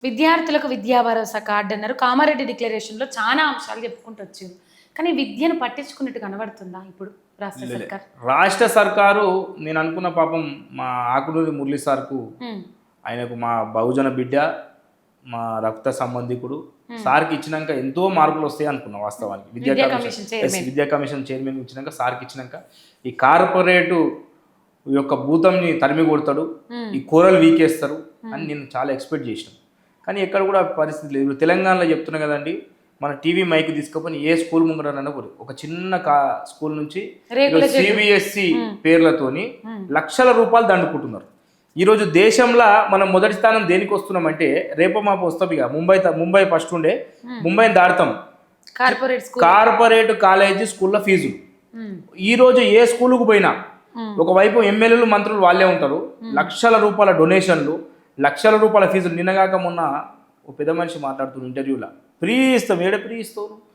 విద్యార్థులకు విద్యా భరోసా కార్డు అన్నారు. కామారెడ్డి డిక్లరేషన్‌లో చాలా అంశాలు చెప్పుకుంటూ వచ్చిండ్రు. కానీ విద్యను పట్టించుకున్నట్టు కనబడుతుందా ఇప్పుడు రాష్ట్ర లే- సర్కార్? రాష్ట్ర సర్కారు నేను అనుకున్న పాపం మా ఆకునూరి మురళి సార్కు హ్మ్. ఆయనకు మా బహుజన బిడ్డ మా రక్త సంబంధికుడు సార్కి ఇచ్చినాక ఎంతో మార్కులు వస్తాయి అనుకున్నా వాస్తవానికి విద్యా కమిషన్ చైర్మన్. విద్యా కమిషన్ చైర్మన్ ఇచ్చినాక సార్కి ఇచ్చినాక ఈ కార్పొరేటు యొక్క భూతంని తరిమి కొడతాడు, హ్మ్. ఈ కూరలు వీకేస్తారు అని నేను చాలా ఎక్స్పెక్ట్ చేసినాను. కానీ ఎక్కడ కూడా పరిస్థితి లేదు. ఇప్పుడు తెలంగాణలో చెప్తున్నా కదండి, మన టీవీ మైక్ తీసుకొని ఏ స్కూల్ ముంగడనన్నా పోయి ఒక చిన్న స్కూల్ నుంచి రేకుల చెట్టు. సిబిఎస్సి పేర్లతోని లక్షల రూపాయలు దండుకుంటున్నారు. ఈరోజు దేశంలో మనం మొదటి స్థానం దేనికి వస్తున్నామంటే రేపో మాపు వస్తాం. ఇక ముంబై ఫస్ట్ ఉండే, ముంబైని దాడతాం. Corporate school. కార్పొరేట్ కాలేజీ స్కూల్లో ఫీజులు హ్మ్. ఈరోజు ఏ స్కూలుకు పోయినా ఒకవైపు ఎమ్మెల్యేలు మంత్రులు వాళ్ళే ఉంటారు, లక్షల రూపాయల డొనేషన్లు, లక్షల రూపాయల ఫీజులు. నిన్నగాక మొన్న ఓ పెద్ద మనిషి మాట్లాడుతున్న ఇంటర్వ్యూలో ఫ్రీ ఇస్తాం, ఏడ ఫ్రీ ఇస్తారు?